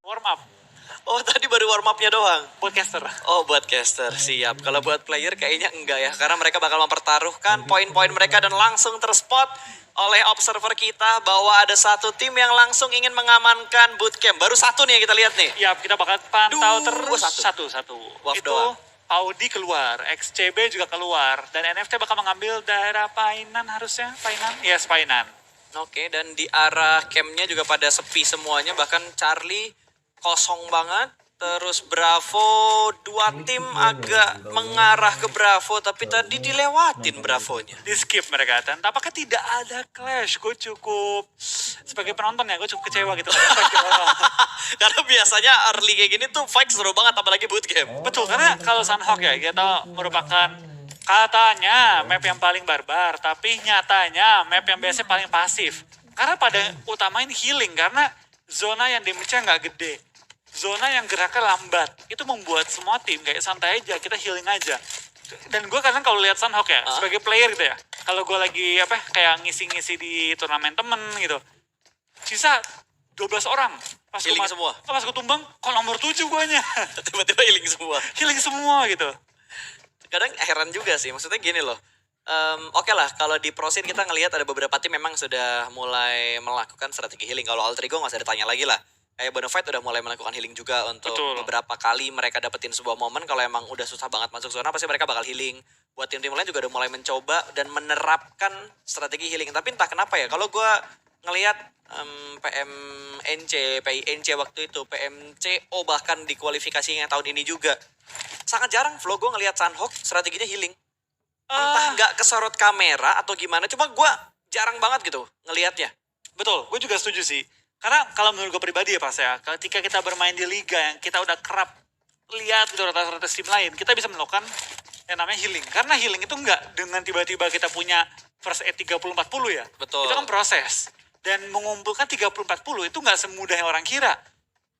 Warm up. Oh tadi baru warm up-nya doang. Buat caster. Oh buat caster, siap. Kalau buat player kayaknya enggak ya. Karena mereka bakal mempertaruhkan poin-poin mereka dan langsung terspot oleh observer kita bahwa ada satu tim yang langsung ingin mengamankan bootcamp. Baru satu nih yang kita lihat nih. Ya, kita bakal pantau terus satu. satu. Waf Itu doang. Audi keluar, XCB juga keluar, dan NFT bakal mengambil daerah Painan harusnya. Painan? Yes, Painan. Oke, dan di arah campnya juga pada sepi semuanya. Bahkan Charlie kosong banget. Terus Bravo, dua tim agak mengarah ke Bravo, tapi tadi dilewatin Bravonya. Di skip mereka, dan tampaknya tidak ada clash. Gue cukup, sebagai penonton ya, gue cukup kecewa gitu. Karena biasanya early kayak gini tuh fight seru banget, apalagi bootcamp. Betul, karena kalau Sunhawk ya, kita merupakan katanya map yang paling barbar, tapi nyatanya map yang biasanya paling pasif. Karena pada utamain healing, karena zona yang damage-nya nggak gede. Zona yang geraknya lambat, itu membuat semua tim kayak santai aja, kita healing aja. Dan gue kadang kalau lihat Sunhawk ya, sebagai player gitu ya, kalau gue lagi kayak ngisi-ngisi di turnamen temen gitu, sisa 12 orang. Pas Healing semua? Pas gue tumbang, kok nomor 7 guanya. Tiba-tiba healing semua. Healing semua gitu. Kadang heran juga sih, maksudnya gini loh. Oke lah, kalau di Pro Scene kita ngelihat ada beberapa tim memang sudah mulai melakukan strategi healing. Kalau Altrigo nggak usah ditanya lagi lah. Kayak Bonafide udah mulai melakukan healing juga untuk Betul. beberapa kali mereka dapetin sebuah momen. Kalau emang udah susah banget masuk zona, pasti mereka bakal healing. Buat tim-tim lain juga udah mulai mencoba dan menerapkan strategi healing. Tapi entah kenapa ya, kalau gue ngelihat PMNC, PINC waktu itu, PMCO bahkan di kualifikasinya tahun ini juga. Sangat jarang flow gue ngelihat Sunhawk strateginya healing. Entah nggak kesorot kamera atau gimana, cuma gue jarang banget gitu ngelihatnya. Betul, gue juga setuju sih. Karena kalau menurut gue pribadi ya Pas ya, ketika kita bermain di liga yang kita udah kerap lihat gitu rata-rata tim lain, kita bisa melakukan yang namanya healing. Karena healing itu enggak dengan tiba-tiba kita punya first aid 30-40 ya. Betul. Itu kan proses. Dan mengumpulkan 30-40 itu nggak semudah yang orang kira.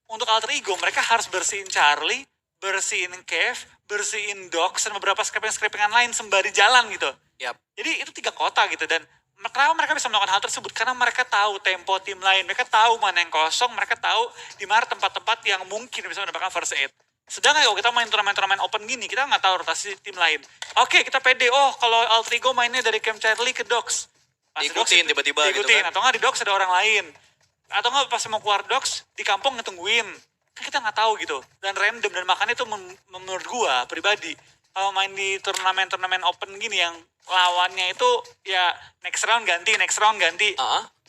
Untuk alter ego, mereka harus bersihin Charlie, bersihin Cave, bersihin Docs, dan beberapa scraping-scrapingan lain sembari jalan gitu. Yap. Jadi itu 3 kota gitu, dan kenapa mereka bisa melakukan hal tersebut? Karena mereka tahu tempo tim lain, mereka tahu mana yang kosong, mereka tahu di mana tempat-tempat yang mungkin bisa mendapatkan first aid. Sedangkan kalau kita main turnamen-turnamen open gini, kita nggak tahu rotasi tim lain. Oke, kita pede, kalau Altrigo mainnya dari Camp Charlie ke Docs. Pas Diikutin Docs, tiba-tiba gitu diikutin, kan. atau nggak di Docs ada orang lain. Atau nggak pas mau keluar Docs, di kampung ngetungguin. Kan kita nggak tahu gitu. Dan random, dan makanya itu menurut gua pribadi, kalau main di turnamen-turnamen open gini yang lawannya itu ya next round ganti,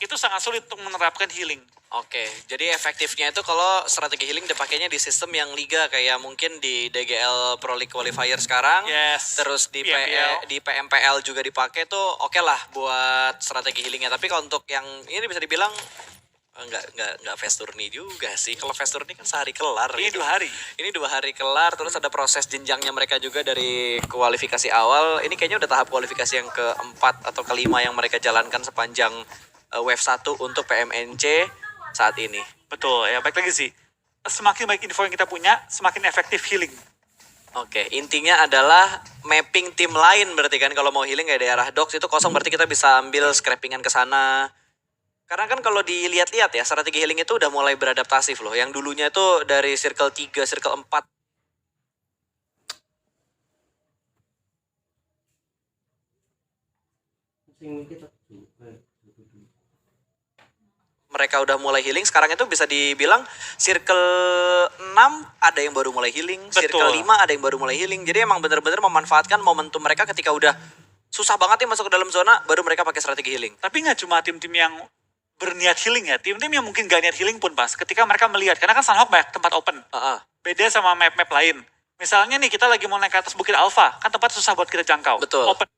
itu sangat sulit untuk menerapkan healing. Oke, jadi efektifnya itu kalau strategi healing dipakainya di sistem yang liga kayak mungkin di DGL Pro League Qualifier sekarang. Yes. Terus di PMPL. di PMPL juga dipakai tuh oke lah buat strategi healingnya. Tapi kalau untuk yang ini bisa dibilang nggak fast tourney juga sih. Kalau fast tourney kan sehari kelar. Ini gitu. 2 hari. Ini 2 hari kelar, terus ada proses jenjangnya mereka juga dari kualifikasi awal. Ini kayaknya udah tahap kualifikasi yang keempat atau kelima yang mereka jalankan sepanjang wave 1 untuk PMNC saat ini. Betul, ya baik lagi sih. Semakin baik info yang kita punya, semakin efektif healing. Oke, intinya adalah mapping tim lain berarti kan kalau mau healing kayak daerah Docs itu kosong berarti kita bisa ambil scrapingan ke sana. Karena kan kalau dilihat-lihat ya, strategi healing itu udah mulai beradaptasi loh. Yang dulunya itu dari circle 3, circle 4. Mereka udah mulai healing, sekarang itu bisa dibilang circle 6 ada yang baru mulai healing, Betul. circle 5 ada yang baru mulai healing. Jadi emang bener-bener memanfaatkan momentum mereka ketika udah susah banget nih masuk ke dalam zona, baru mereka pakai strategi healing. Tapi nggak cuma tim-tim yang berniat healing ya, tim-tim yang mungkin gak niat healing pun Pas, ketika mereka melihat, karena kan Sunhawk banyak tempat open. Beda sama map-map lain. Misalnya nih kita lagi mau naik ke atas Bukit Alpha, kan tempat susah buat kita jangkau. Betul. Open.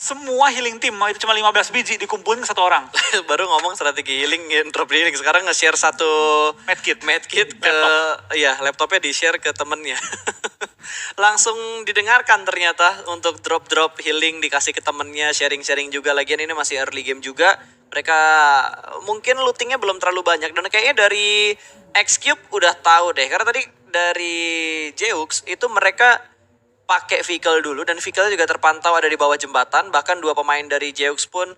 Semua healing team, mau itu cuma 15 biji, dikumpulin ke 1 orang. Baru ngomong strategi healing, drop healing. Sekarang nge-share satu medkit ke laptopnya di-share ke temennya. Langsung didengarkan ternyata untuk drop healing dikasih ke temennya, sharing-sharing juga. Lagian ini masih early game juga. Mereka mungkin lootingnya belum terlalu banyak. Dan kayaknya dari X-Cube udah tahu deh. Karena tadi dari Jeux itu mereka pakai vehicle dulu, dan vehicle juga terpantau ada di bawah jembatan. Bahkan 2 pemain dari Jeux pun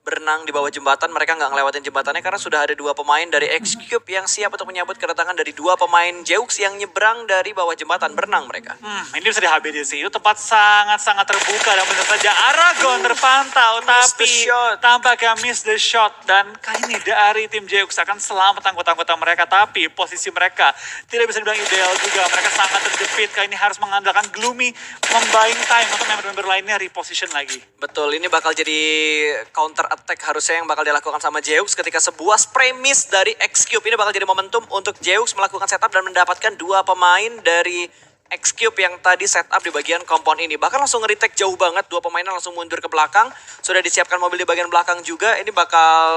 berenang di bawah jembatan. Mereka nggak ngelewatin jembatannya karena sudah ada 2 pemain dari X-Cube yang siap untuk menyambut kedatangan dari 2 pemain Jeux yang nyebrang dari bawah jembatan. Berenang mereka. Ini bisa di HBD sih. Itu tempat sangat-sangat terbuka dan benar saja Aragon terpantau, Miss the tapi shot. tampaknya miss the shot. Dan kali ini dari tim Jeux akan selamat anggota-anggota mereka, tapi posisi mereka tidak bisa dibilang ideal juga. Mereka sangat terjepit. Kali ini harus mengandalkan Gloomy membuying time untuk member-member lainnya reposition lagi. Betul, ini bakal jadi counter attack harusnya yang bakal dilakukan sama Jeux ketika sebuah spray miss dari X-Cube. Ini bakal jadi momentum untuk Jeux melakukan setup dan mendapatkan 2 pemain dari X-Cube yang tadi setup di bagian kompon ini. Bahkan langsung nge-retake jauh banget, 2 pemainnya langsung mundur ke belakang. Sudah disiapkan mobil di bagian belakang juga. Ini bakal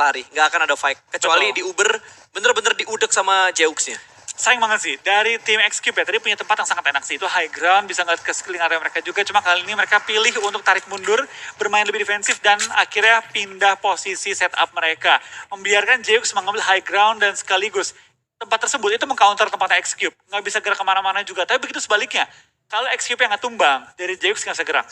lari, nggak akan ada fight. Kecuali Betul. di Uber bener-bener diudek sama Jeux-nya. Sayang banget sih, dari tim X-Cube ya, tadi punya tempat yang sangat enak sih. Itu high ground, bisa ngeliat ke sekeliling area mereka juga. Cuma kali ini mereka pilih untuk tarik mundur, bermain lebih defensif, dan akhirnya pindah posisi setup mereka. Membiarkan Jeux mengambil high ground dan sekaligus tempat tersebut itu mengcounter tempat X-Cube. Nggak bisa gerak kemana-mana juga, tapi begitu sebaliknya. Kalau X-Cube yang nggak tumbang, dari Jeux nggak bisa gerak.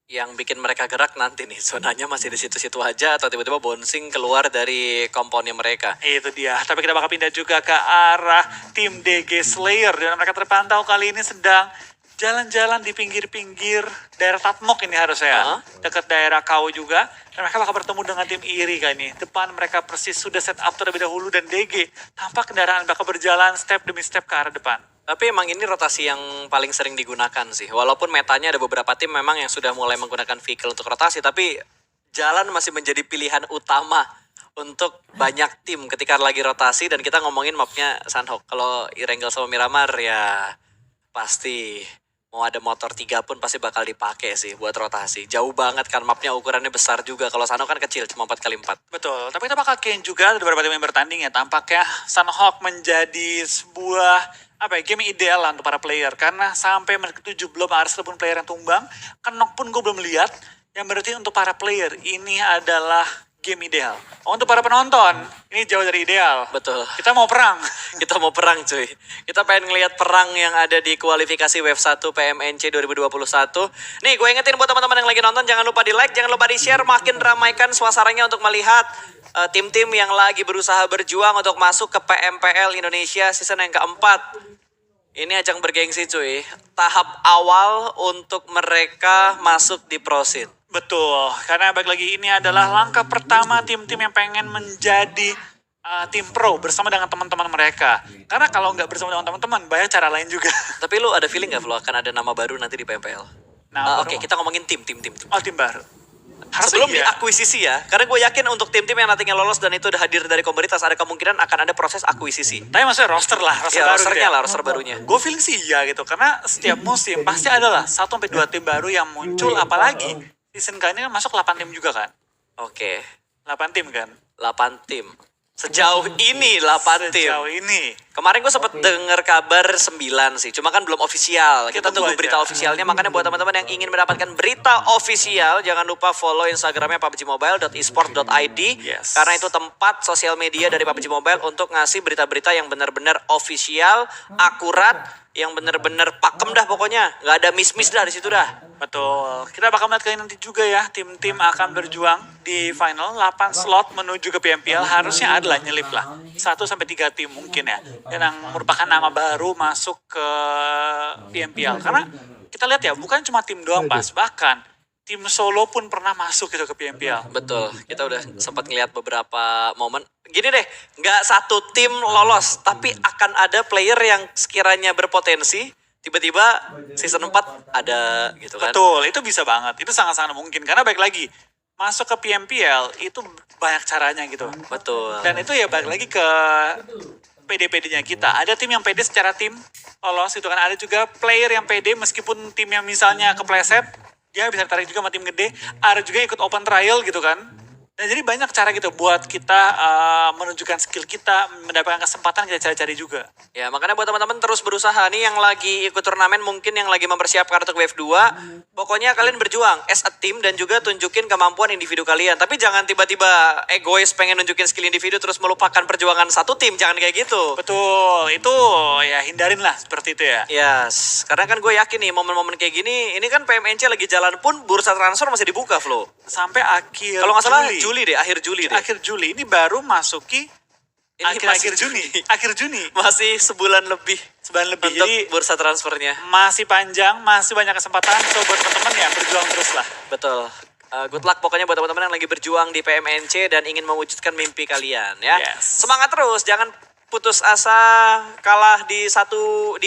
Yang bikin mereka gerak nanti nih, zonanya masih di situ-situ aja atau tiba-tiba bouncing keluar dari komponnya mereka. Itu dia, tapi kita bakal pindah juga ke arah tim DG Slayer. Dan mereka terpantau kali ini sedang jalan-jalan di pinggir-pinggir daerah Tatmok ini harusnya. Dekat daerah Kau juga. Dan mereka bakal bertemu dengan tim Iri kali ini. Depan mereka persis sudah set up terlebih dahulu, dan DG tampak kendaraan bakal berjalan step demi step ke arah depan. Tapi emang ini rotasi yang paling sering digunakan sih. Walaupun metanya ada beberapa tim memang yang sudah mulai menggunakan vehicle untuk rotasi, tapi jalan masih menjadi pilihan utama untuk banyak tim ketika lagi rotasi. Dan kita ngomongin mapnya Sunhawk. Kalau Erangel sama Miramar ya pasti mau ada motor 3 pun pasti bakal dipakai sih buat rotasi. Jauh banget kan, mapnya ukurannya besar juga. Kalau Sunhawk kan kecil, cuma 4x4. Betul, tapi kita bakal kayaknya juga ada beberapa tim yang bertanding ya. Tampaknya Sunhawk menjadi sebuah game ideal lah untuk para player. Karena sampai menit ke-7 belum ada satupun player yang tumbang. Kenok pun gue belum lihat. Yang berarti untuk para player ini adalah game ideal. Untuk para penonton, ini jauh dari ideal. Betul. Kita mau perang. Kita mau perang cuy. Kita pengen ngelihat perang yang ada di kualifikasi Wave 1 PMNC 2021. Nih gue ingetin buat teman-teman yang lagi nonton, jangan lupa di like, jangan lupa di share. Makin ramaikan suasananya untuk melihat tim-tim yang lagi berusaha berjuang untuk masuk ke PMPL Indonesia season yang keempat. Ini ajang bergengsi cuy. Tahap awal untuk mereka masuk di Prosin. Betul, karena balik lagi ini adalah langkah pertama tim-tim yang pengen menjadi tim pro bersama dengan teman-teman mereka. Karena kalau nggak bersama dengan teman-teman, banyak cara lain juga. Tapi lu ada feeling gak Flo akan ada nama baru nanti di PMPL? Nah, Oke, kita ngomongin tim. Oh, tim baru. Harus Sebelum iya. diakuisisi ya, karena gue yakin untuk tim-tim yang nantinya lolos dan itu udah hadir dari komunitas, ada kemungkinan akan ada proses akuisisi. Tapi maksudnya roster lah, roster Ya, baru rosternya gitu ya. lah, roster barunya. Gue feeling sih iya gitu, karena setiap musim pasti ada lah 1-2 tim baru yang muncul, apalagi season kali ini kan masuk 8 tim juga kan. Oke, 8 tim kan. 8 tim. Sejauh ini 8 tim. Sejauh ini. Kemarin gue sempet denger kabar 9 sih, cuma kan belum official. Kita Tunggu tunggu aja. berita officialnya, makanya buat teman-teman yang ingin mendapatkan berita official, jangan lupa follow Instagramnya pubgmobile.esport.id. Yes. Karena itu tempat sosial media dari PUBG Mobile untuk ngasih berita-berita yang benar-benar official, akurat, yang benar-benar pakem dah pokoknya. Nggak ada miss-miss dah di situ dah. Betul. Kita bakal melihat kali nanti juga ya, tim-tim akan berjuang di final 8 slot menuju ke PMPL. Harusnya adalah nyelip lah 1-3 tim mungkin ya, yang merupakan nama baru masuk ke PMPL. Karena kita lihat ya, bukan cuma tim doang pas, bahkan tim solo pun pernah masuk gitu ke PMPL. Betul, kita udah sempat ngeliat beberapa momen. Gini deh, nggak satu tim lolos, tapi akan ada player yang sekiranya berpotensi, tiba-tiba season 4 ada gitu kan. Betul, itu bisa banget. Itu sangat-sangat mungkin. Karena baik lagi, masuk ke PMPL itu banyak caranya gitu. Betul. Dan itu ya balik lagi ke PD-PD-nya kita. Ada tim yang PD secara tim lolos gitu kan. Ada juga player yang PD meskipun tim yang misalnya kepleset, dia bisa ditarik juga sama tim gede. Ada juga ikut open trial gitu kan. Dan jadi banyak cara gitu buat kita menunjukkan skill kita, mendapatkan kesempatan kita cari-cari juga. Ya, makanya buat teman-teman terus berusaha nih yang lagi ikut turnamen, mungkin yang lagi mempersiapkan untuk Wave 2. Pokoknya kalian berjuang as a team dan juga tunjukin kemampuan individu kalian. Tapi jangan tiba-tiba egois pengen nunjukin skill individu terus melupakan perjuangan satu tim. Jangan kayak gitu. Betul, itu ya hindarin lah seperti itu ya. Yes, karena kan gue yakin nih momen-momen kayak gini, ini kan PMNC lagi jalan pun bursa transfer masih dibuka, Flo. Sampai akhir Kalau nggak salah Juli. akhir Juli deh. Akhir Juli, ini baru masuki akhir Juni. Akhir Juni. Masih sebulan lebih. Sebulan lebih. Untuk Jadi bursa transfernya. masih panjang, masih banyak kesempatan. So buat teman-teman ya berjuang terus lah. Betul. Good luck pokoknya buat teman-teman yang lagi berjuang di PMNC dan ingin mewujudkan mimpi kalian ya. Yes. Semangat terus, jangan putus asa, kalah di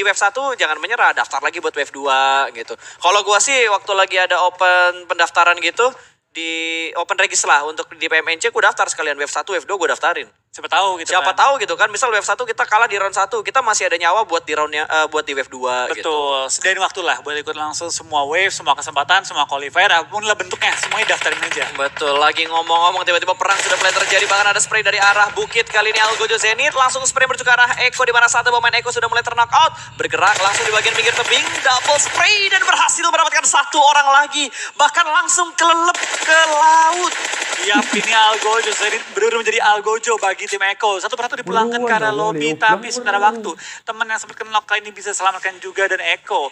wave 1 jangan menyerah, daftar lagi buat wave 2 gitu. Kalau gua sih waktu lagi ada open pendaftaran gitu di open regis lah untuk di PMNC, gua daftar sekalian wave 1, wave 2 gua daftarin. Siapa tahu gitu Siapa kan. tahu gitu kan, misal wave 1 kita kalah di round 1, kita masih ada nyawa buat di roundnya buat di wave 2 gitu. Betul, sediain waktu lah buat ikut langsung semua wave, semua kesempatan, semua qualifier, apapun lah bentuknya, semuanya daftarin aja. Betul, lagi ngomong-ngomong tiba-tiba perang sudah mulai terjadi, bahkan ada spray dari arah bukit. Kali ini Algojo Zenith langsung spray menuju ke arah Eko, di mana satu pemain Eko sudah mulai terknock out. Bergerak langsung di bagian pinggir tebing, double spray dan berhasil mendapatkan satu orang lagi. Bahkan langsung kelelep ke laut. Yap, ini Algojo Zenith benar menjadi Algojo bagi tim Eko. Satu persatu dipulangkan ke arah lobby, tapi sementara waktu teman yang sempat knock kali ini bisa selamatkan juga, dan Eko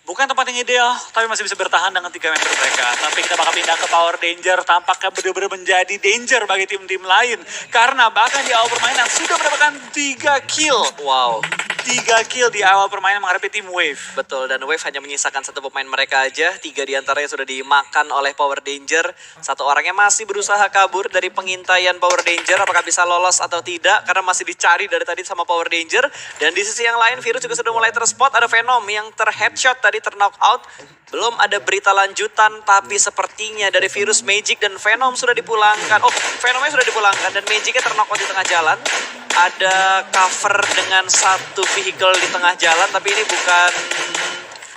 bukan tempat yang ideal, tapi masih bisa bertahan dengan 3 member mereka. Tapi kita bakal pindah ke Power Danger, tampaknya benar-benar menjadi danger bagi tim-tim lain. Karena bahkan di awal permainan sudah mendapatkan 3 kill. Wow. 3 kill di awal permainan menghadapi tim Wave. Betul, dan Wave hanya menyisakan satu pemain mereka aja. 3 diantaranya sudah dimakan oleh Power Danger. Satu orangnya masih berusaha kabur dari pengintaian Power Danger. Apakah bisa lolos atau tidak? Karena masih dicari dari tadi sama Power Danger. Dan di sisi yang lain, Virus juga sudah mulai terspot. Ada Venom yang terheadshot tadi, terknock out. Belum ada berita lanjutan, tapi sepertinya dari Virus, Magic, dan Venom sudah dipulangkan. Oh, Venomnya sudah dipulangkan dan Magicnya terknock out di tengah jalan. Ada cover dengan satu vehicle di tengah jalan, tapi ini bukan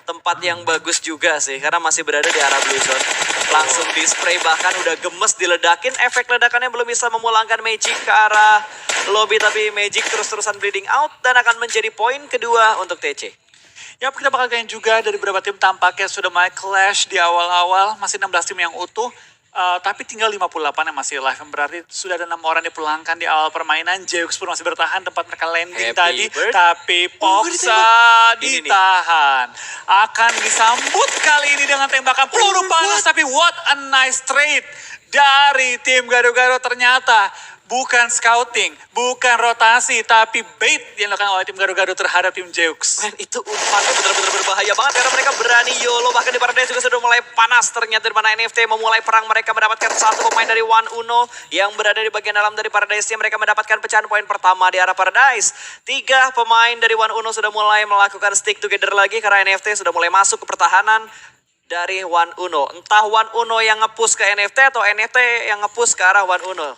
tempat yang bagus juga sih, karena masih berada di arah blue zone. Langsung di spray, bahkan udah gemes diledakin. Efek ledakannya belum bisa memulangkan Magic ke arah lobby, tapi Magic terus-terusan bleeding out dan akan menjadi poin kedua untuk TC. Yap, kita bakal kalian juga dari beberapa tim tampaknya sudah mulai clash di awal-awal. Masih 16 tim yang utuh. Tapi tinggal 58 yang masih live, yang berarti sudah ada 6 orang dipulangkan di awal permainan. Jeux pun masih bertahan tempat mereka landing tadi, tapi Poksa ditahan. Akan disambut kali ini dengan tembakan peluru panas, tapi what a nice trade dari tim Gado-Gado. Ternyata bukan scouting, bukan rotasi, tapi bait yang dilakukan oleh tim Gado-Gado terhadap tim Jeux. Men, itu umpannya benar-benar berbahaya banget karena mereka berani YOLO. Bahkan di Paradise juga sudah mulai panas. Ternyata di mana NFT memulai perang, mereka mendapatkan satu pemain dari One Uno yang berada di bagian dalam dari Paradise-nya. Mereka mendapatkan pecahan poin pertama di arah Paradise. 3 pemain dari One Uno sudah mulai melakukan stick together lagi karena NFT sudah mulai masuk ke pertahanan dari One Uno. Entah One Uno yang nge-push ke NFT atau NFT yang nge-push ke arah One Uno.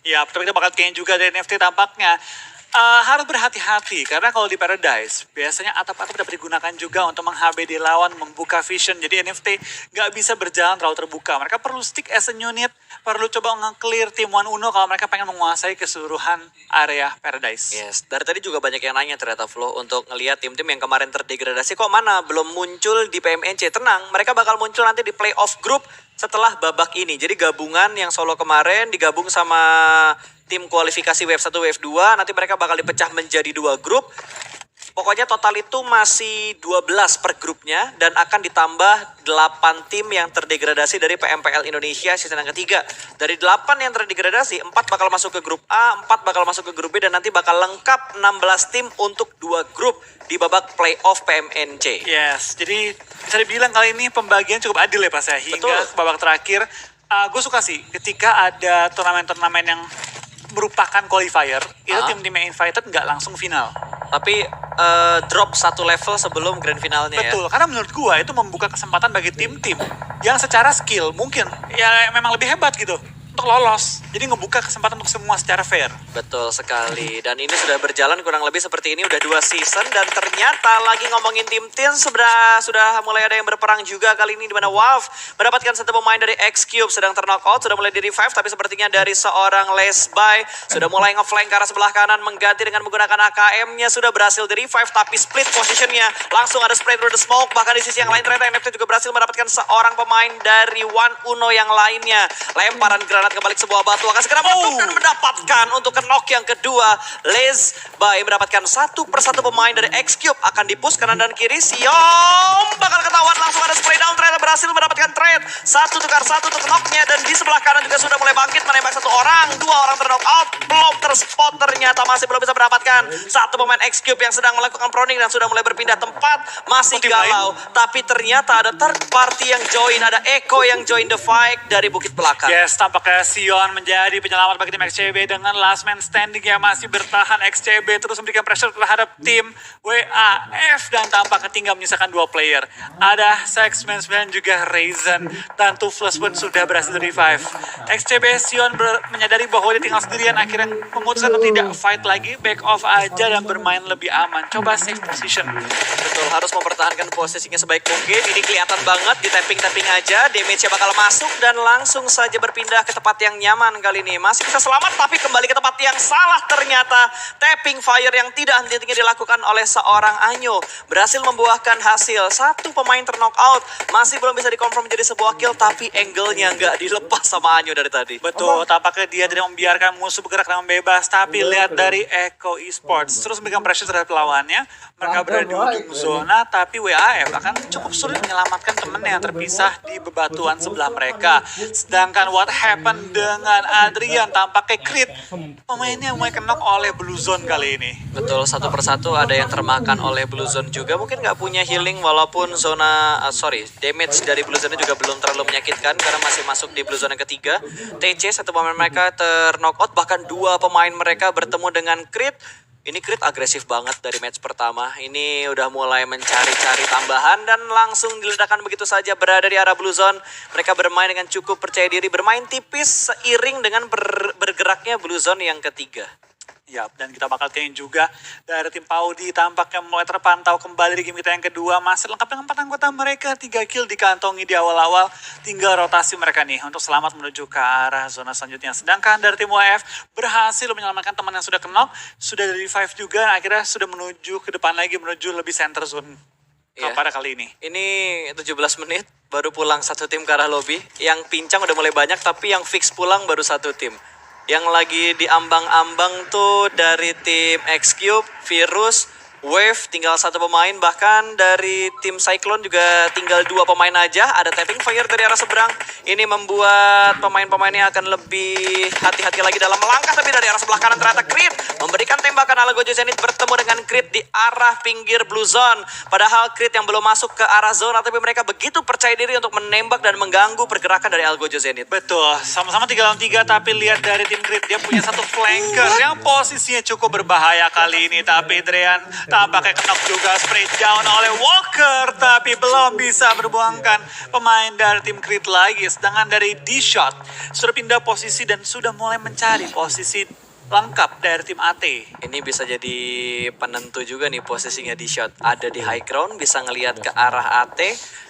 Ya, tapi kita bakal kayaknya juga dari NFT tampaknya. Harus berhati-hati, karena kalau di Paradise, biasanya atap-atap dapat digunakan juga untuk meng-HBD lawan, membuka vision. Jadi NFT nggak bisa berjalan terlalu terbuka. Mereka perlu stick as a unit, perlu coba nge-clear tim One Uno kalau mereka pengen menguasai keseluruhan area Paradise. Yes, dari tadi juga banyak yang nanya ternyata Flo untuk ngelihat tim-tim yang kemarin terdegradasi kok mana belum muncul di PMNC. Tenang, mereka bakal muncul nanti di playoff group setelah babak ini. Jadi gabungan yang solo kemarin digabung sama tim kualifikasi wave 1, wave 2. Nanti mereka bakal dipecah menjadi 2 grup. Pokoknya total itu masih 12 per grupnya dan akan ditambah 8 tim yang terdegradasi dari PMPL Indonesia season yang ketiga. Dari 8 yang terdegradasi, 4 bakal masuk ke grup A, 4 bakal masuk ke grup B, dan nanti bakal lengkap 16 tim untuk 2 grup di babak playoff PMNC. Yes, jadi bisa dibilang kali ini pembagian cukup adil ya Pas ya. Hingga Betul. ke babak terakhir, gue suka sih ketika ada turnamen-turnamen yang merupakan qualifier, itu tim-tim yang invited nggak langsung final. Tapi drop 1 level sebelum grand finalnya ya. Betul, karena menurut gua itu membuka kesempatan bagi tim-tim yang secara skill mungkin ya memang lebih hebat gitu. untuk lolos. Jadi ngebuka kesempatan untuk semua secara fair. Betul sekali. Dan ini sudah berjalan kurang lebih seperti ini udah 2 season. Dan ternyata lagi ngomongin tim sudah mulai ada yang berperang juga kali ini, di mana WAV mendapatkan satu pemain dari X-Cube sedang knock-out, sudah mulai di revive, tapi sepertinya dari seorang Lesby sudah mulai nge-flank ke arah sebelah kanan, mengganti dengan menggunakan AKM-nya, sudah berhasil di revive, tapi split positionnya langsung ada spray through the smoke. Bahkan di sisi yang lain ternyata NFT juga berhasil mendapatkan seorang pemain dari One Uno yang lainnya. Lemparan granat kembali ke sebuah batu akan segera meletup dan mendapatkan untuk knock yang kedua. Lesby mendapatkan satu persatu pemain dari X-Cube, akan dipush kanan dan kiri. Siom bakal ketahuan, langsung ada spray down, ternyata berhasil mendapatkan trade. Satu tukar satu untuk knocknya, dan di sebelah kanan juga sudah mulai bangkit menembak satu orang. 2 orang terknock out, belum terspot, ternyata masih belum bisa mendapatkan satu pemain X-Cube yang sedang melakukan proning dan sudah mulai berpindah tempat. Masih galau, tapi ternyata ada third party yang join, ada Eko yang join the fight dari Bukit Belakang. Yes, tampaknya Sion menjadi penyelamat bagi tim XCB dengan last man standing yang masih bertahan. XCB terus memberikan pressure terhadap tim WAF dan tampaknya tinggal menyisakan 2 player. Ada Sexman juga Raisin dan Toothless pun sudah berhasil revive. XCB Sion menyadari bahwa dia tinggal sendirian, akhirnya memutuskan untuk tidak fight lagi, back off aja dan bermain lebih aman. Coba safe position. Betul, harus mempertahankan posisinya sebaik mungkin. Ini kelihatan banget, di tapping-tapping aja, damage-nya bakal masuk dan langsung saja berpindah ke tempat yang nyaman kali ini. Masih bisa selamat, tapi kembali ke tempat yang salah ternyata. Tapping fire yang tidak henti-hentinya dilakukan oleh seorang Anyo berhasil membuahkan hasil. Satu pemain terknock out, masih belum bisa dikonfirm menjadi sebuah kill, tapi angle-nya nggak dilepas sama Anyo dari tadi. Betul, tampaknya dia tidak membiarkan musuh bergerak dengan bebas, tapi lihat dari Echo Esports terus memberikan pressure terhadap lawannya. Mereka berada di ujung zona, tapi WAF akan cukup sulit menyelamatkan temennya yang terpisah di bebatuan sebelah mereka. Sedangkan what happened dengan Adrian, tampaknya Crit pemainnya mulai knock oleh Blue Zone kali ini. Betul, satu persatu ada yang termakan oleh Blue Zone juga. Mungkin nggak punya healing, walaupun damage dari Blue Zone juga belum terlalu menyakitkan karena masih masuk di Blue Zone yang ketiga. TC, satu pemain mereka terknock out, bahkan 2 pemain mereka bertemu dengan Crit. Ini Crit agresif banget dari match pertama. Ini udah mulai mencari-cari tambahan dan langsung diledakkan begitu saja berada di arah Blue Zone. Mereka bermain dengan cukup percaya diri, bermain tipis seiring dengan bergeraknya Blue Zone yang ketiga. Ya, dan kita bakal tanya juga dari tim Paudi tampaknya mulai terpantau kembali di game kita yang kedua. Masih lengkap dengan 4 anggota mereka, 3 kill dikantongi di awal-awal. Tinggal rotasi mereka nih untuk selamat menuju ke arah zona selanjutnya. Sedangkan dari tim WF berhasil menyelamatkan teman yang sudah knock, sudah di revive juga, akhirnya sudah menuju ke depan lagi, menuju lebih center zone. Pada kali ini. Ini 17 menit baru pulang satu tim ke arah lobby. Yang pincang udah mulai banyak, tapi yang fix pulang baru satu tim. Yang lagi diambang-ambang tuh dari tim X-Cube, Virus, Wave, tinggal 1 pemain. Bahkan dari tim Cyclone juga tinggal 2 pemain aja. Ada tapping fire dari arah seberang. Ini membuat pemain-pemainnya akan lebih hati-hati lagi dalam melangkah. Tapi dari arah sebelah kanan ternyata Crit memberikan tembakan ala Gojo Zenith bertemu dengan Crit di arah pinggir Blue Zone. Padahal Crit yang belum masuk ke arah zona, tapi mereka begitu percaya diri untuk menembak dan mengganggu pergerakan dari Algojo Zenith. Betul, sama-sama 3 lawan 3, tapi lihat dari tim Crit, dia punya satu flanker yang posisinya cukup berbahaya kali ini. Tapi Adrian tampaknya knock juga, spray down oleh Walker, tapi belum bisa berbuangkan pemain dari tim Crit lagi. Sedangkan dari D-Shot sudah pindah posisi dan sudah mulai mencari posisi lengkap dari tim AT. Ini bisa jadi penentu juga nih posisinya D-Shot. Ada di high ground, bisa ngelihat ke arah AT.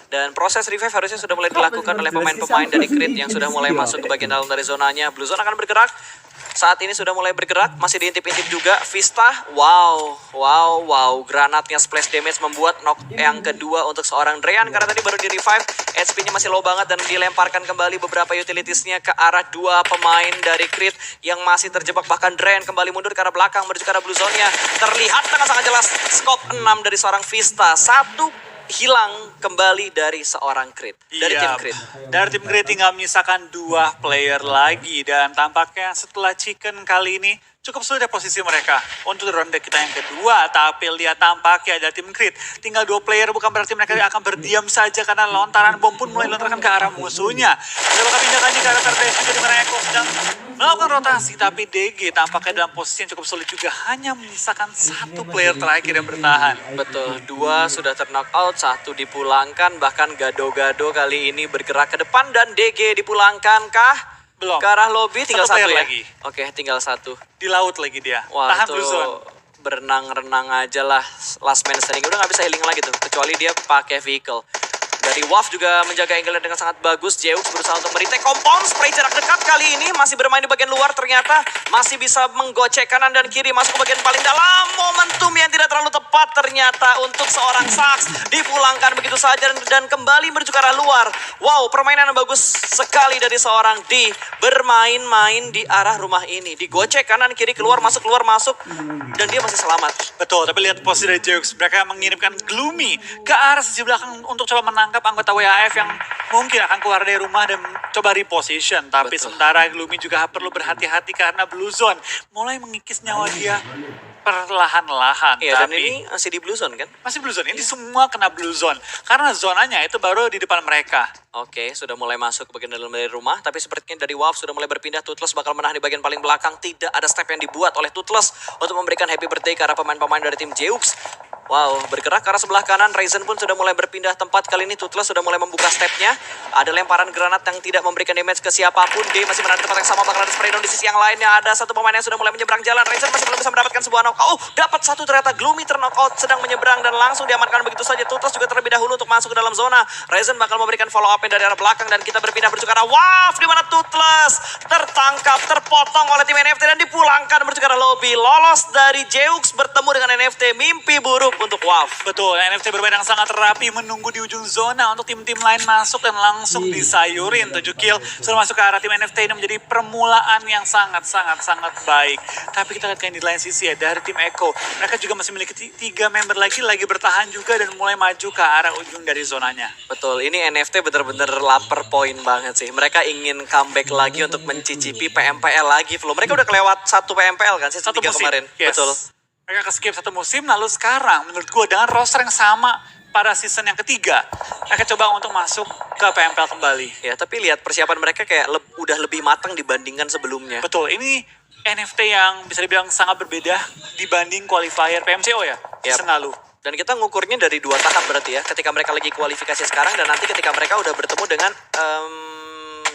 Dan proses revive harusnya sudah mulai dilakukan oleh pemain-pemain dari Crit yang sudah mulai masuk ke bagian dalam dari zonanya. Blue Zone akan bergerak. Saat ini sudah mulai bergerak, masih diintip-intip juga. Vista, wow. Granatnya splash damage membuat knock yang kedua untuk seorang Drean. Karena tadi baru di-revive, HP-nya masih low banget dan dilemparkan kembali beberapa utilitiesnya ke arah 2 pemain dari Crit yang masih terjebak. Bahkan Drean kembali mundur ke arah belakang menuju ke arah Blue Zone-nya. Terlihat dengan sangat jelas scope 6 dari seorang Vista. 1 hilang kembali dari seorang Crit, dari tim Crit. Dari tim Crit tinggal menyisakan 2 player lagi, dan tampaknya setelah Chicken kali ini cukup sulit ya posisi mereka untuk ronde kita yang kedua. Tapi lihat tampaknya dari tim Crit tinggal 2 player, bukan berarti mereka akan berdiam saja karena lontaran bom pun mulai lontarkan ke arah musuhnya. Ada bakal pindahkannya ke arah Terdes juga, di mana Eko sedang melakukan rotasi, tapi DG tampaknya dalam posisi yang cukup sulit juga, hanya menyisakan 1 player terakhir yang bertahan. Betul, 2 sudah terknock out, 1 dipulangkan, bahkan Gado-Gado kali ini bergerak ke depan dan DG dipulangkan kah? Belum. Ke arah lobby tinggal Satu satu player ya? lagi. Oke, tinggal satu. Di laut lagi dia. Wah, Tahan itu blue zone. berenang-renang aja lah. Last man standing. Udah nggak bisa healing lagi tuh. Kecuali dia pakai vehicle. Dari WAF juga menjaga angle dengan sangat bagus. Jeux berusaha untuk meretake compound. Spray jarak dekat kali ini. Masih bermain di bagian luar ternyata. Masih bisa menggocek kanan dan kiri. Masuk ke bagian paling dalam. Momentum yang tidak terlalu tepat ternyata untuk seorang Saks. Dipulangkan begitu saja dan kembali menuju ke arah luar. Wow, permainan yang bagus sekali dari seorang D. Bermain-main di arah rumah ini. Digocek kanan kiri keluar masuk. Dan dia masih selamat. Betul, tapi lihat posisi dari Jeux. Mereka mengirimkan Gloomy ke arah sisi belakang untuk coba menangkap anggota WAF yang mungkin akan keluar dari rumah dan coba reposition. Tapi Betul. sementara Gloomy juga perlu berhati-hati karena Blue Zone mulai mengikis nyawa dia perlahan-lahan. Iya, dan Tapi ini masih di blue zone kan? masih Blue Zone, ini semua kena Blue Zone. Karena zonanya itu baru di depan mereka. Oke, sudah mulai masuk ke bagian dalam dari rumah. Tapi sepertinya dari WAF sudah mulai berpindah. Toothless bakal menahan di bagian paling belakang. Tidak ada step yang dibuat oleh Toothless untuk memberikan happy birthday ke arah pemain-pemain dari tim Jeux. Wow, bergerak ke arah sebelah kanan. Ryzen pun sudah mulai berpindah tempat. Kali ini Toothless sudah mulai membuka stepnya. Ada lemparan granat yang tidak memberikan damage ke siapapun. D masih berada di tempat yang sama. Bakal ada spray down di sisi yang lainnya. Ada satu pemain yang sudah mulai menyeberang jalan. Ryzen masih belum bisa mendapatkan sebuah knockout. Oh, dapat satu ternyata. Gloomy terknockout sedang menyeberang dan langsung diamankan begitu saja. Toothless juga terlebih dahulu untuk masuk ke dalam zona. Ryzen bakal memberikan follow up dari arah belakang dan kita berpindah menuju ke arah WAF di mana Toothless tertangkap, terpotong oleh tim NFT dan dipulangkan menuju ke arah lobby. Lolos dari Jeux bertemu dengan NFT. Mimpi buruk untuk WAF. Betul, NFT bermain yang sangat rapi menunggu di ujung zona untuk tim-tim lain masuk dan langsung disayurin. 7 kill sudah masuk ke arah tim NFT. Ini menjadi permulaan yang sangat baik. Tapi kita lihat di lain sisi ya, dari tim Echo. Mereka juga masih memiliki 3 member lagi bertahan juga dan mulai maju ke arah ujung dari zonanya. Betul, ini NFT bener-bener lapar poin banget sih. Mereka ingin comeback lagi untuk mencicipi PMPL lagi. Flo, mereka udah kelewat satu PMPL kan, season 3 kemarin. Yes. Betul. Mereka keskip satu musim, lalu sekarang menurut gue dengan roster yang sama pada season yang ketiga, mereka coba untuk masuk ke PMPL kembali. Ya, tapi lihat persiapan mereka kayak udah lebih matang dibandingkan sebelumnya. Betul, ini NFT yang bisa dibilang sangat berbeda dibanding qualifier PMCO ya, season lalu. Dan kita ngukurnya dari 2 tahap berarti ya. Ketika mereka lagi kualifikasi sekarang dan nanti ketika mereka udah bertemu dengan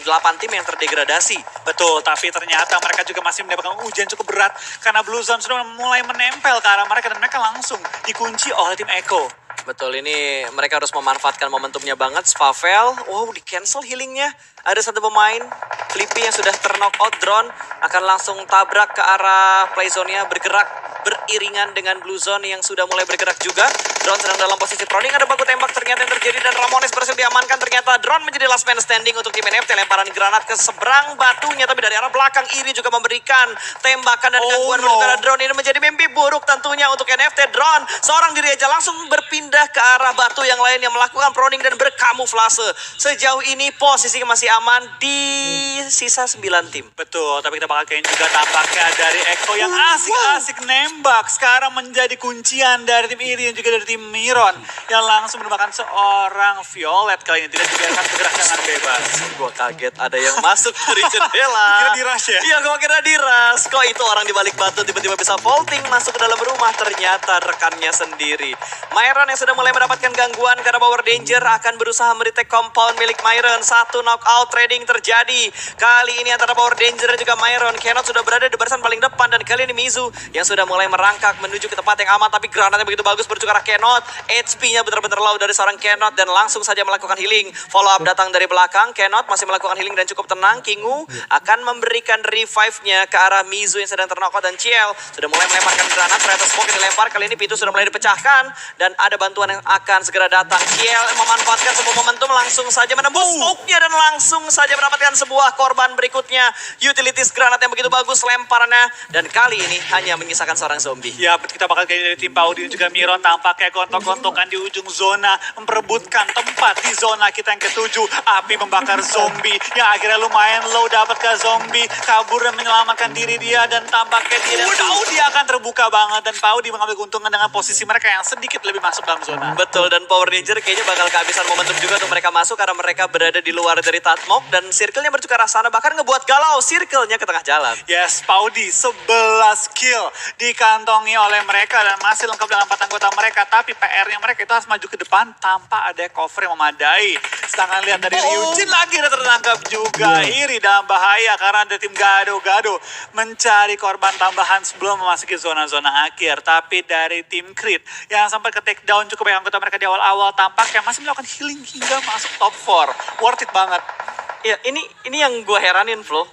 8 tim yang terdegradasi. Betul, tapi ternyata mereka juga masih mendapatkan ujian cukup berat karena Blue Zone sudah mulai menempel ke arah mereka dan mereka langsung dikunci oleh tim Echo. Betul, ini mereka harus memanfaatkan momentumnya banget. Spavel, wow, di cancel healingnya. Ada satu pemain, Flippy yang sudah terknockout. Drone akan langsung tabrak ke arah playzone-nya, bergerak beriringan dengan Blue Zone yang sudah mulai bergerak juga. Drone sedang dalam posisi proning, ada baku tembak ternyata yang terjadi dan Ramones berhasil diamankan. Ternyata Drone menjadi last man standing untuk tim NFT. Lemparan granat ke seberang batunya, tapi dari arah belakang Iri juga memberikan tembakan dan gangguan menuju ke arah Drone. Ini menjadi mimpi buruk tentunya untuk NFT. Drone seorang diri aja langsung berpindah ke arah batu yang lain yang melakukan proning dan berkamuflase. Sejauh ini posisi masih aman di sisa 9 tim. Betul, tapi kita bakal kayaknya juga tampaknya dari Echo yang asik-asik nembak. Sekarang menjadi kuncian dari tim Iri dan juga dari tim Miron yang langsung menemukan seorang Violet kali ini tidak dibiarkan bergerak dengan bebas. Gue kaget ada yang masuk dari jendela. Kira di rush ya? Iya, gue kira di rush. Kok itu orang di balik batu tiba-tiba bisa vaulting masuk ke dalam rumah, ternyata rekannya sendiri. Myron yang sudah mulai mendapatkan gangguan karena Power Danger akan berusaha meretake compound milik Myron. Satu knockout trading terjadi. Kali ini antara Power Danger dan juga Myron. Kenot sudah berada di barisan paling depan dan kali ini Mizu yang sudah mulai merangkak menuju ke tempat yang aman, tapi granatnya begitu bagus menuju ke arah Kenot. HP-nya benar-benar low dari seorang Kenot dan langsung saja melakukan healing. Follow up datang dari belakang. Kenot masih melakukan healing dan cukup tenang. Kingu akan memberikan revive-nya ke arah Mizu yang sedang terknockout dan Ciel sudah mulai melemparkan granat. Ternyata smoke yang dilempar. Kali ini pintu sudah mulai dipecahkan dan ada bantuan yang akan segera datang. Ciel memanfaatkan sebuah momentum langsung saja menembus smoke-nya dan langsung saja mendapatkan sebuah korban berikutnya. Utilities granat yang begitu bagus lemparannya dan kali ini hanya menyisakan seorang zombie. Ya, kita bakal kayak dari tim Paudi dan juga Miron tampaknya gontok-gontokan di ujung zona, memperebutkan tempat di zona kita yang ketujuh. Api membakar zombie yang akhirnya lumayan low, dapat ke zombie, kabur dan menyelamatkan diri dia dan tampaknya dia dan Paudi akan terbuka banget dan Paudi mengambil keuntungan dengan posisi mereka yang sedikit lebih masuk dalam zona. Betul, dan Power Ranger kayaknya bakal kehabisan momentum juga untuk mereka masuk karena mereka berada di luar dari Tatmok dan circle-nya menuju ke arah sana, bahkan ngebuat galau circle-nya ke tengah jalan. Yes, Paudi 11 kill di kantong dikantongi oleh mereka dan masih lengkap dengan 4 anggota mereka. Tapi PR-nya mereka itu harus maju ke depan tanpa ada cover yang memadai. Sedangkan lihat dari Ryujin lagi udah tertangkap juga. Iri dalam bahaya karena ada tim Gado-Gado mencari korban tambahan sebelum memasuki zona-zona akhir. Tapi dari tim Creed yang sampai ke take down cukup banyak anggota mereka di awal-awal tampaknya masih melakukan healing hingga masuk top 4. Worth it banget. Ya, ini yang gue heranin, Flo.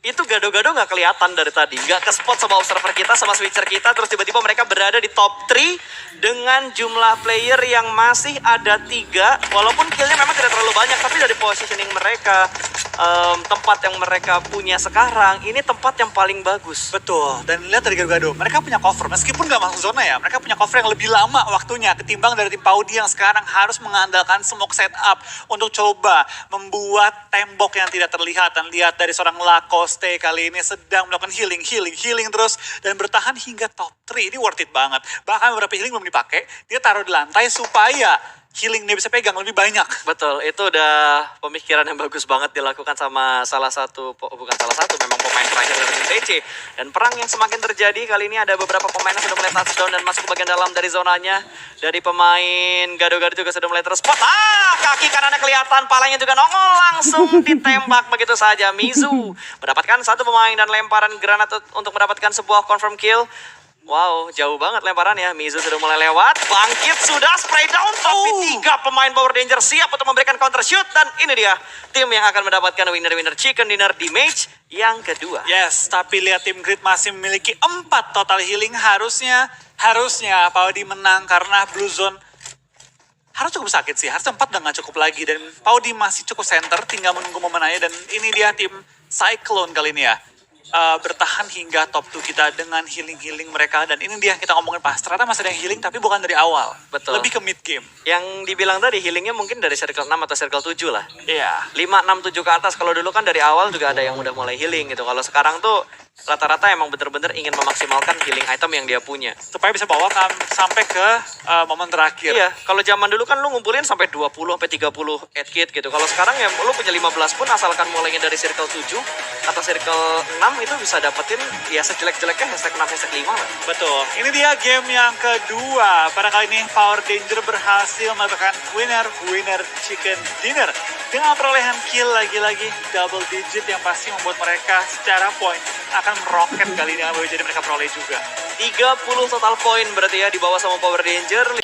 Itu Gado-Gado nggak kelihatan dari tadi. Nggak ke spot sama observer kita, sama switcher kita. Terus tiba-tiba mereka berada di top 3 dengan jumlah player yang masih ada 3. Walaupun killnya memang tidak terlalu banyak, tapi dari positioning mereka, tempat yang mereka punya sekarang, ini tempat yang paling bagus. Betul, dan lihat dari Gado-Gado, mereka punya cover, meskipun nggak masuk zona ya, mereka punya cover yang lebih lama waktunya ketimbang dari tim Paudi yang sekarang harus mengandalkan smoke setup untuk coba membuat tembok yang tidak terlihat. Dan lihat dari seorang Lacoste kali ini sedang melakukan healing terus dan bertahan hingga top 3, ini worth it banget. Bahkan beberapa healing belum dipakai, dia taruh di lantai supaya healing dia bisa pegang lebih banyak. Betul, itu udah pemikiran yang bagus banget dilakukan sama memang pemain terakhir dari tim TC. Dan perang yang semakin terjadi, kali ini ada beberapa pemain yang sudah mulai touchdown dan masuk ke bagian dalam dari zonanya. Dari pemain Gado-Gado juga sudah mulai terspot. Kaki kanannya kelihatan, palanya juga nongol, langsung ditembak begitu saja. Mizu mendapatkan satu pemain dan lemparan granat untuk mendapatkan sebuah confirm kill. Wow, jauh banget lemparannya. Mizu sudah mulai lewat. Bangkit sudah spray down. Tapi 3 pemain Power Ranger siap untuk memberikan counter shoot. Dan ini dia tim yang akan mendapatkan winner chicken dinner di match yang kedua. Yes, tapi lihat tim Grid masih memiliki 4 total healing. Harusnya Paudi menang karena Blue Zone harus cukup sakit sih. Harusnya 4 udah gak cukup lagi. Dan Paudi masih cukup center, tinggal menunggu momen aja. Dan ini dia tim Cyclone kali ini ya. Bertahan hingga top 2 kita dengan healing mereka. Dan ini dia kita ngomongin pas ternyata masih ada yang healing tapi bukan dari awal. Betul. Lebih ke mid game. Yang dibilang tadi healingnya mungkin dari circle 6 atau circle 7 lah. Iya. 5, 6, 7 ke atas. Kalau dulu kan dari awal juga ada yang udah mulai healing gitu. Kalau sekarang tuh rata-rata emang bener-bener ingin memaksimalkan healing item yang dia punya. Supaya bisa bawa sampai ke momen terakhir. Iya, kalau zaman dulu kan lu ngumpulin sampai 20 sampai 30 add kit gitu. Kalau sekarang ya lu punya 15 pun asalkan mulainya dari circle 7 atau circle 6 itu bisa dapetin ya sejelek-jeleknya hashtag 6, hashtag 5 lah. Betul. Ini dia game yang kedua. Pada kali ini Power Ranger berhasil mendapatkan winner chicken dinner. Dengan perolehan kill lagi-lagi double digit yang pasti membuat mereka secara poin akan meroket kali ini. Jadi mereka peroleh juga 30 total poin berarti ya di bawah sama Power Ranger.